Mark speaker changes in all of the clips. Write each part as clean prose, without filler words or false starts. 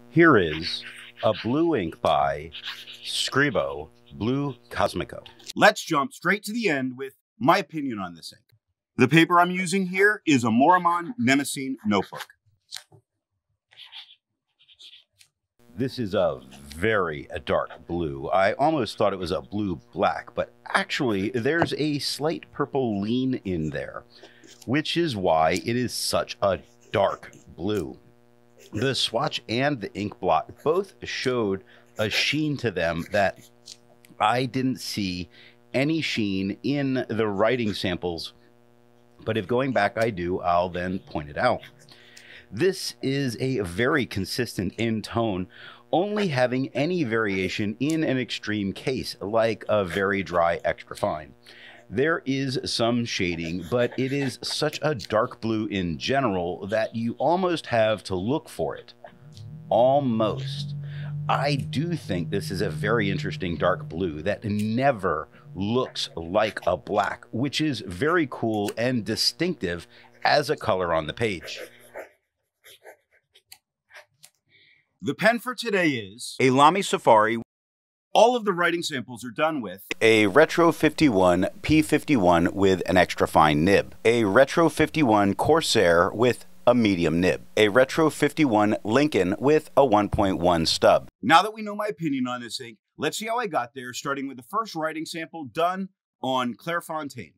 Speaker 1: Here is a blue ink by Scribo Cosmico.
Speaker 2: Let's jump straight to the end with my opinion on this ink. The paper I'm using here is a Maruman Mnemosyne Notebook.
Speaker 1: This is a very dark blue. I almost thought it was a blue-black, but actually there's a slight purple lean in there, which is why it is such a dark blue. The swatch and the ink blot both showed a sheen to them that I didn't see any sheen in the writing samples, but if going back I do, I'll then point it out. This is a very consistent in tone, only having any variation in an extreme case, like a very dry extra fine. There is some shading, but it is such a dark blue in general that you almost have to look for it. Almost. I do think this is a very interesting dark blue that never looks like a black, which is very cool and distinctive as a color on the page.
Speaker 2: The pen for today is a Lamy Safari. All of the writing samples are done with
Speaker 1: a Retro 51 P51 with an extra fine nib, a Retro 51 Corsair with a medium nib, a Retro 51 Lincoln with a 1.1 stub.
Speaker 2: Now that we know my opinion on this ink, let's see how I got there, starting with the first writing sample done on Clairfontaine.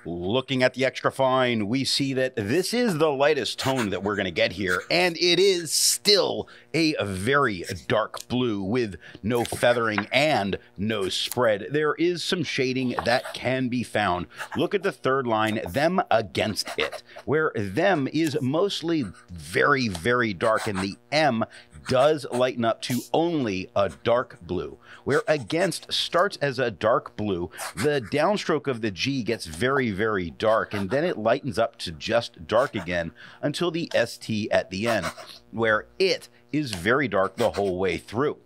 Speaker 1: Looking at the extra fine, we see that this is the lightest tone that we're going to get here, and it is still a very dark blue with no feathering and no spread. There is some shading that can be found. Look at the third line, them against it, where them is mostly very, very dark, and the M does lighten up to only a dark blue, where against starts as a dark blue. The downstroke of the G gets very, very dark, and then it lightens up to just dark again until the ST at the end, where it is very dark the whole way through.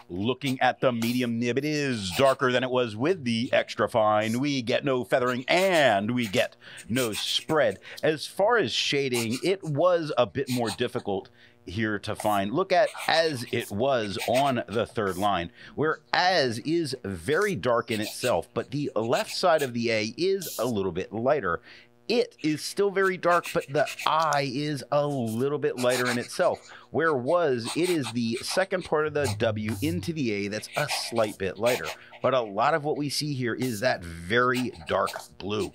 Speaker 1: Looking at the medium nib, it is darker than it was with the extra fine. We get no feathering and we get no spread. As far as shading, it was a bit more difficult here to find. Look at as it was on the third line, where as is very dark in itself, but the left side of the A is a little bit lighter. It is still very dark, but the I is a little bit lighter in itself, where was it is the second part of the W into the A that's a slight bit lighter. But a lot of what we see here is that very dark blue.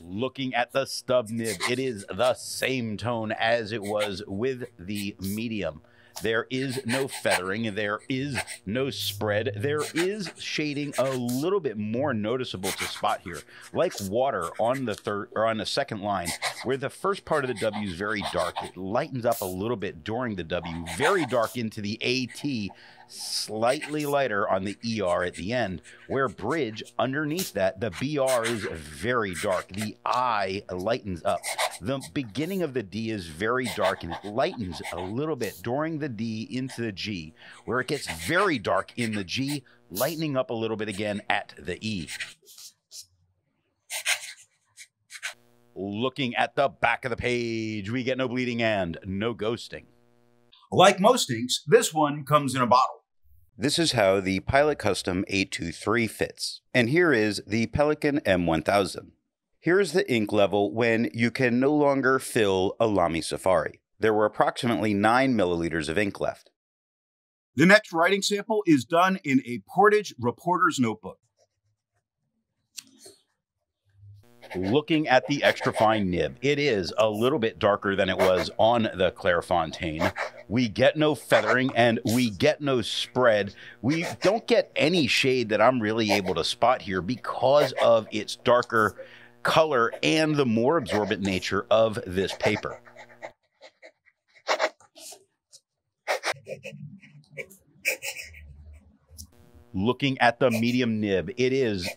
Speaker 1: Looking at the stub nib, it is the same tone as it was with the medium. There is no feathering, there is no spread, there is shading a little bit more noticeable to spot here, like water on the third or on the second line, where the first part of the W is very dark. It lightens up a little bit during the W, very dark into the AT, slightly lighter on the ER at the end, where bridge underneath that, the BR is very dark. The I lightens up. The beginning of the D is very dark, and it lightens a little bit during the D into the G, where it gets very dark in the G, lightening up a little bit again at the E. Looking at the back of the page, we get no bleeding and no ghosting.
Speaker 2: Like most inks, this one comes in a bottle.
Speaker 1: This is how the Pilot Custom 823 fits. And here is the Pelican M1000. Here is the ink level when you can no longer fill a Lamy Safari. There were approximately 9 milliliters of ink left.
Speaker 2: The next writing sample is done in a Portage reporter's notebook.
Speaker 1: Looking at the extra fine nib, it is a little bit darker than it was on the Clairfontaine. We get no feathering and we get no spread. We don't get any shade that I'm really able to spot here because of its darker color and the more absorbent nature of this paper. Looking at the medium nib, it is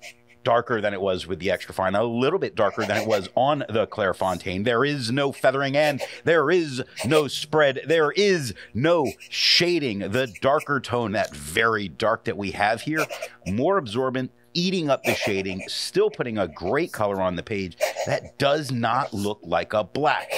Speaker 1: darker than it was with the extra fine, a little bit darker than it was on the Clairfontaine. There is no feathering and there is no spread. There is no shading. The darker tone, that very dark that we have here, more absorbent, eating up the shading, still putting a great color on the page that does not look like a black.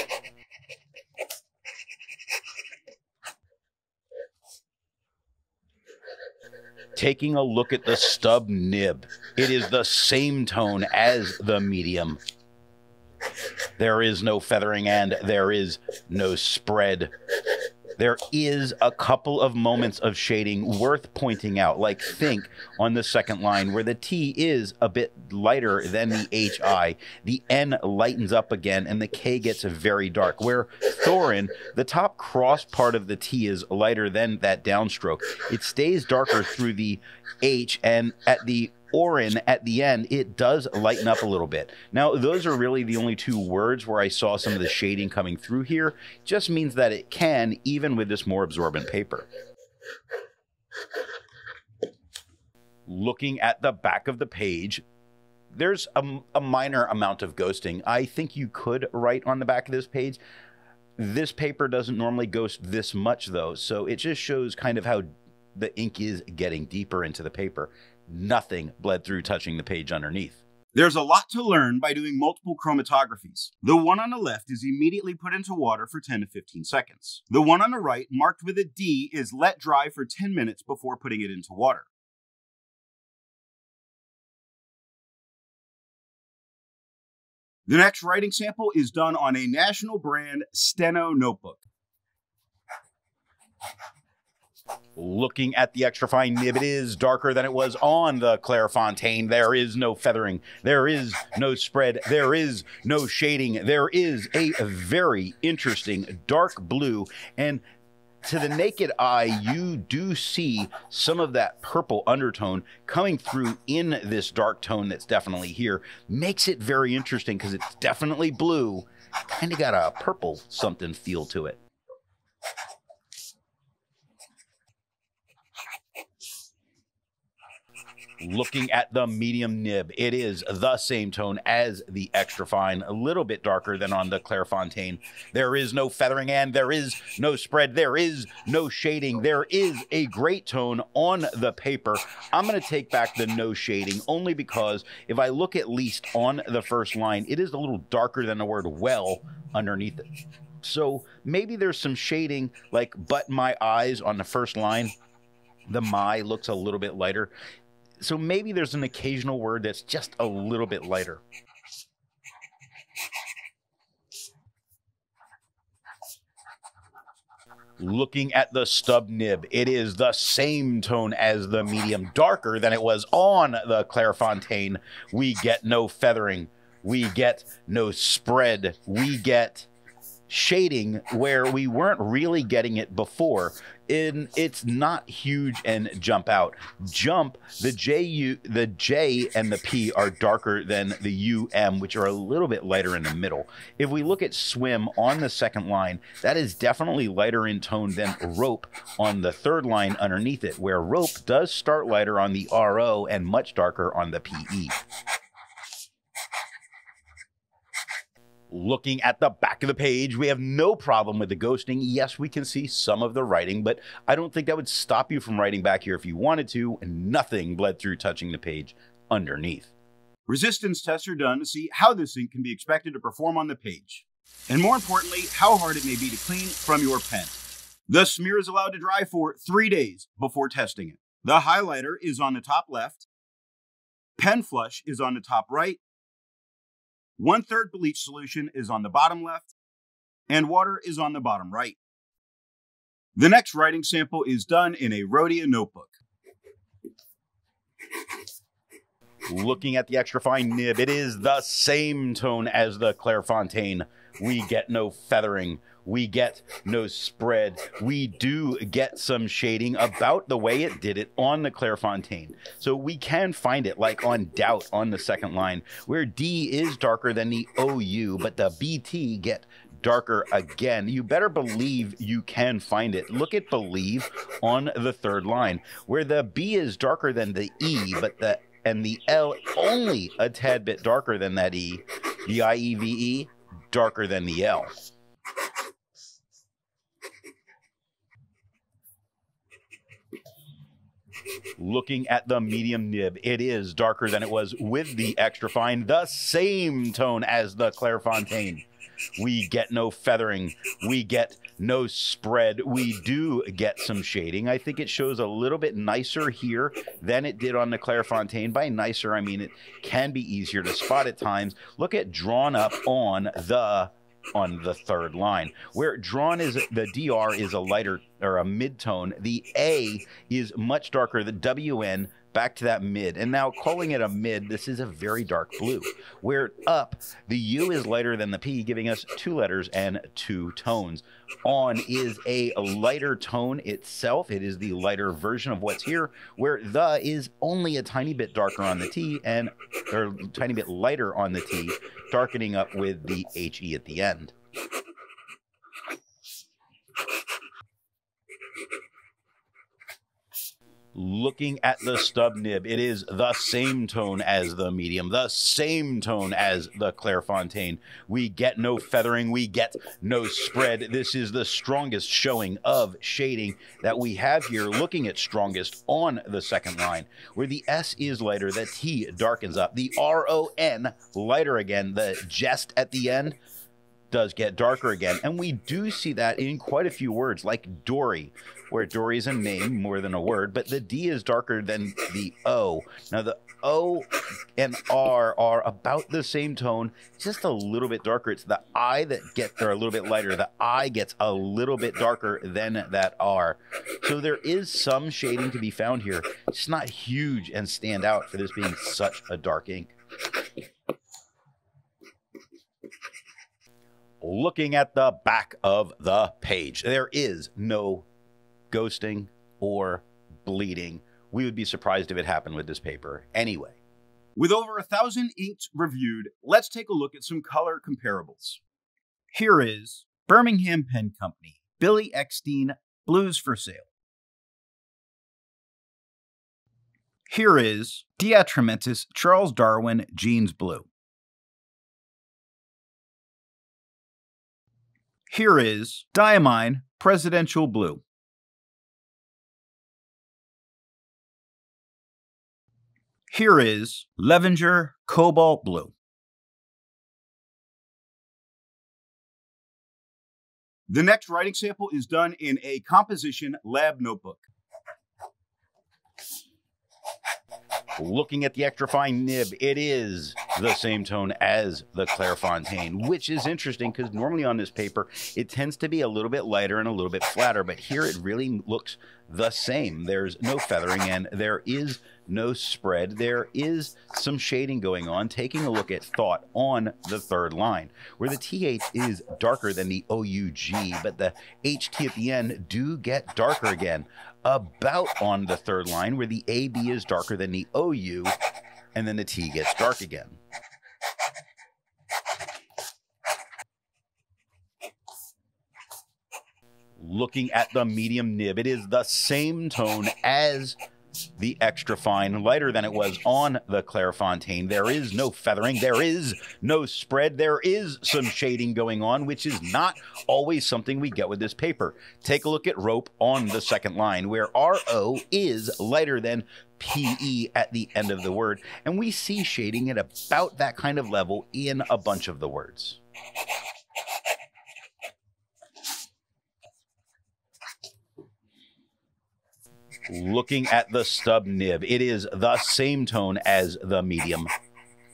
Speaker 1: Taking a look at the stub nib, it is the same tone as the medium. There is no feathering and there is no spread. There is a couple of moments of shading worth pointing out, like think on the second line where the T is a bit lighter than the HI. The N lightens up again and the K gets very dark, where Thorin, the top cross part of the T is lighter than that downstroke. It stays darker through the H, and at the Orin at the end, it does lighten up a little bit. Now, those are really the only two words where I saw some of the shading coming through here. Just means that it can, even with this more absorbent paper. Looking at the back of the page, there's a minor amount of ghosting. I think you could write on the back of this page. This paper doesn't normally ghost this much, though, so it just shows kind of how the ink is getting deeper into the paper. Nothing bled through touching the page underneath.
Speaker 2: There's a lot to learn by doing multiple chromatographies. The one on the left is immediately put into water for 10 to 15 seconds. The one on the right, marked with a D, is let dry for 10 minutes before putting it into water. The next writing sample is done on a national brand Steno notebook.
Speaker 1: Looking at the extra fine nib, it is darker than it was on the Clairfontaine. There is no feathering. There is no spread. There is no shading. There is a very interesting dark blue, and to the naked eye, you do see some of that purple undertone coming through in this dark tone that's definitely here. Makes it very interesting because it's definitely blue. Kind of got a purple something feel to it. Looking at the medium nib, it is the same tone as the extra fine, a little bit darker than on the Clairfontaine. There is no feathering and there is no spread. There is no shading. There is a great tone on the paper. I'm going to take back the no shading only because if I look at least on the first line, it is a little darker than the word well underneath it. So maybe there's some shading like but my eyes on the first line. The my looks a little bit lighter. So maybe there's an occasional word that's just a little bit lighter. Looking at the stub nib, it is the same tone as the medium, darker than it was on the Clairfontaine. We get no feathering. We get no spread. We get shading where we weren't really getting it before. It's not huge and jump out. Jump, the J and the P are darker than the UM, which are a little bit lighter in the middle. If we look at swim on the second line, that is definitely lighter in tone than rope on the third line underneath it, where rope does start lighter on the RO and much darker on the PE. Looking at the back of the page, we have no problem with the ghosting. Yes, we can see some of the writing, but I don't think that would stop you from writing back here if you wanted to, and nothing bled through touching the page underneath.
Speaker 2: Resistance tests are done to see how this ink can be expected to perform on the page, and more importantly, how hard it may be to clean from your pen. The smear is allowed to dry for 3 days before testing it. The highlighter is on the top left, pen flush is on the top right, 1/3 bleach solution is on the bottom left, and water is on the bottom right. The next writing sample is done in a Rhodia notebook.
Speaker 1: Looking at the extra fine nib, it is the same tone as the Clairfontaine. We get no feathering. We get no spread. We do get some shading about the way it did it on the Clairfontaine. So we can find it like on Doubt on the second line, where D is darker than the OU, but the BT get darker again. You better believe you can find it. Look at Believe on the third line, where the B is darker than the E, but the and the L only a tad bit darker than that E. The IEVE darker than the L. Looking at the medium nib, it is darker than it was with the extra fine, the same tone as the Clairfontaine. We get no feathering, we get no spread, we do get some shading. I think it shows a little bit nicer here than it did on the Clairfontaine. By nicer, I mean it can be easier to spot at times. Look at drawn up on the third line, where drawn is the DR is a lighter or a mid-tone. The A is much darker, the WN back to that mid. And now calling it a mid, this is a very dark blue. Where up, the U is lighter than the P, giving us 2 letters and 2 tones. On is a lighter tone itself. It is the lighter version of what's here, where the is only a tiny bit darker on the T and or a tiny bit lighter on the T, darkening up with the HE at the end. Looking at the stub nib, it is the same tone as the medium, the same tone as the Clairfontaine. We get no feathering, we get no spread. This is the strongest showing of shading that we have here, looking at strongest on the second line, where the S is lighter, the T darkens up, the RON lighter again, the jest at the end does get darker again. And we do see that in quite a few words, like Dory, where Dory is a name more than a word, but the D is darker than the O. Now the O and R are about the same tone, just a little bit darker. It's the I that gets, or a little bit lighter. The I gets a little bit darker than that R. So there is some shading to be found here. It's not huge and stand out for this being such a dark ink. Looking at the back of the page, there is no ghosting or bleeding. We would be surprised if it happened with this paper anyway.
Speaker 2: With over 1,000 inks reviewed, let's take a look at some color comparables. Here is Birmingham Pen Company, Billy Eckstein, Blues for Sale. Here is Diatramentis Charles Darwin Jeans Blue. Here is Diamine Presidential Blue. Here is Levenger Cobalt Blue. The next writing sample is done in a composition lab notebook.
Speaker 1: Looking at the extra fine nib, it is the same tone as the Clairfontaine, which is interesting because normally on this paper, it tends to be a little bit lighter and a little bit flatter, but here it really looks the same. There's no feathering and there is no spread. There is some shading going on. Taking a look at thought on the third line, where the TH is darker than the OUG, but the HT at the end do get darker again. About on the third line, where the AB is darker than the OU, and then the T gets dark again. Looking at the medium nib, it is the same tone as the extra fine, lighter than it was on the Clairfontaine. There is no feathering, there is no spread, there is some shading going on, which is not always something we get with this paper. Take a look at rope on the second line, where RO is lighter than PE at the end of the word, and we see shading at about that kind of level in a bunch of the words. Looking at the stub nib, it is the same tone as the medium,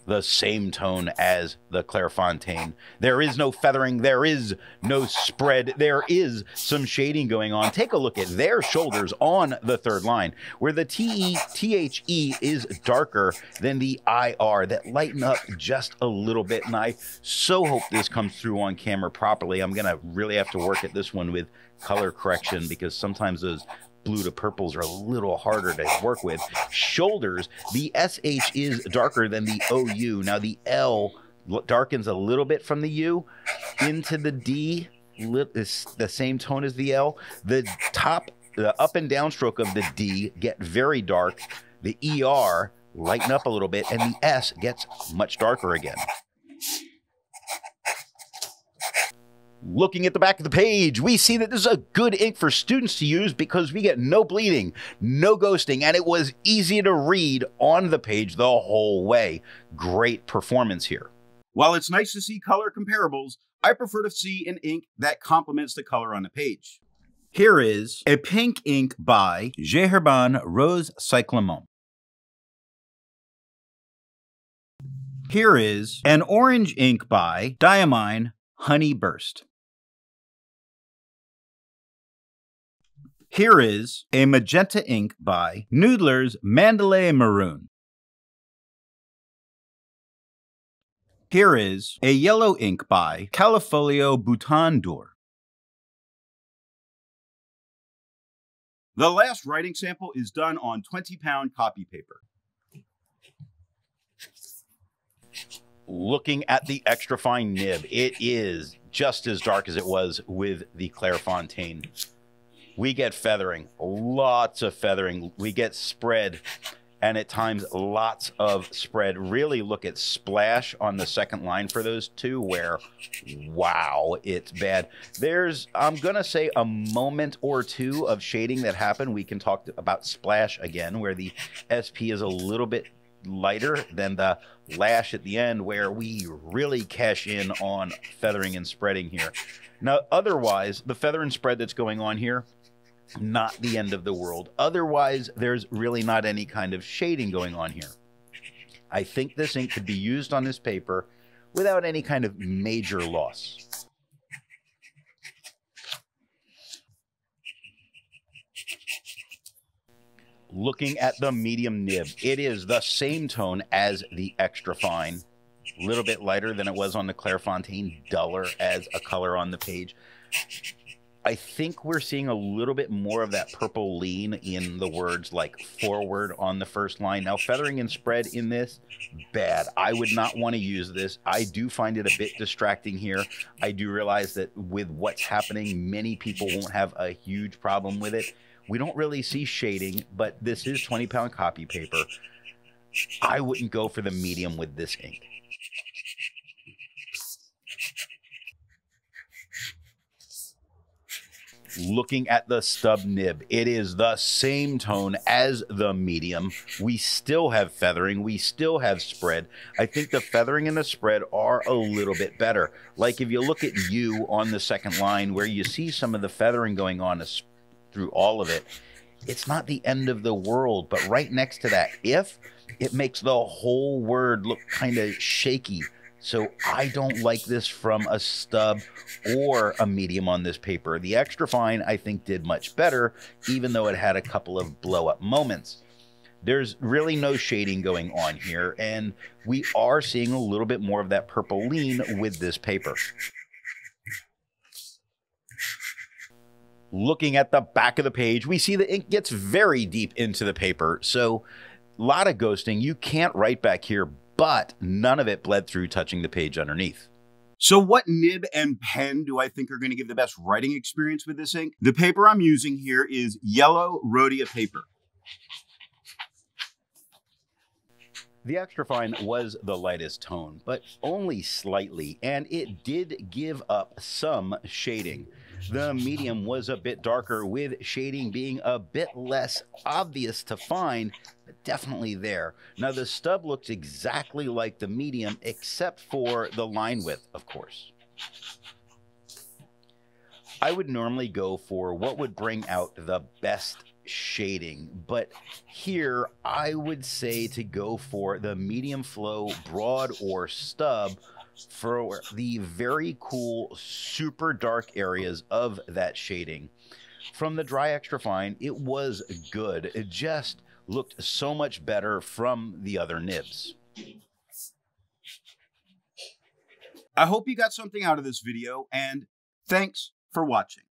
Speaker 1: the same tone as the Clairfontaine. There is no feathering, there is no spread, there is some shading going on. Take a look at their shoulders on the third line, where the THE is darker than the IR, that lighten up just a little bit. And I so hope this comes through on camera properly. I'm going to really have to work at this one with color correction, because sometimes those blue to purples are a little harder to work with. Shoulders, the SH is darker than the OU. Now the L darkens a little bit from the U into the D, is the same tone as the L. The top, the up and down stroke of the D get very dark. The ER lighten up a little bit, and the S gets much darker again. Looking at the back of the page, we see that this is a good ink for students to use because we get no bleeding, no ghosting, and it was easy to read on the page the whole way. Great performance here.
Speaker 2: While it's nice to see color comparables, I prefer to see an ink that complements the color on the page. Here is a pink ink by J.R.R. Rose Cyclamon. Here is an orange ink by Diamine Honey Burst. Here is a magenta ink by Noodler's Mandalay Maroon. Here is a yellow ink by Califolio Bouton d'Or. The last writing sample is done on 20-pound copy paper.
Speaker 1: Looking at the extra fine nib, it is just as dark as it was with the Clairfontaine. We get feathering, lots of feathering. We get spread, and at times lots of spread. Really look at splash on the second line for those two where, wow, it's bad. There's, I'm going to say, a moment or two of shading that happened. We can talk about splash again, where the SP is a little bit lighter than the lash at the end, where we really cash in on feathering and spreading here. Now, otherwise, the feather and spread that's going on here, not the end of the world. Otherwise, there's really not any kind of shading going on here. I think this ink could be used on this paper without any kind of major loss. Looking at the medium nib, it is the same tone as the extra fine. A little bit lighter than it was on the Clairfontaine, duller as a color on the page. I think we're seeing a little bit more of that purple lean in the words like forward on the first line. Now, feathering and spread in this, bad. I would not want to use this. I do find it a bit distracting here. I do realize that with what's happening, many people won't have a huge problem with it. We don't really see shading, but this is 20-pound copy paper. I wouldn't go for the medium with this ink. Looking at the stub nib, it is the same tone as the medium. We still have feathering. We still have spread. I think the feathering and the spread are a little bit better. Like if you look at you on the second line where you see some of the feathering going on through all of it, it's not the end of the world. But right next to that, if, it makes the whole word look kind of shaky. So I don't like this from a stub or a medium on this paper. The extra fine, I think, did much better, even though it had a couple of blow-up moments. There's really no shading going on here, and we are seeing a little bit more of that purple lean with this paper. Looking at the back of the page, we see the ink gets very deep into the paper, so a lot of ghosting. You can't write back here, but none of it bled through touching the page underneath.
Speaker 2: So what nib and pen do I think are going to give the best writing experience with this ink? The paper I'm using here is yellow Rhodia paper.
Speaker 1: The extra fine was the lightest tone, but only slightly, and it did give up some shading. The medium was a bit darker, with shading being a bit less obvious to find, but definitely there. Now, the stub looks exactly like the medium, except for the line width, of course. I would normally go for what would bring out the best shading, but here I would say to go for the medium flow, broad, or stub for the very cool, super dark areas of that shading. From the dry extra fine, it was good. It just looked so much better from the other nibs.
Speaker 2: I hope you got something out of this video, and thanks for watching.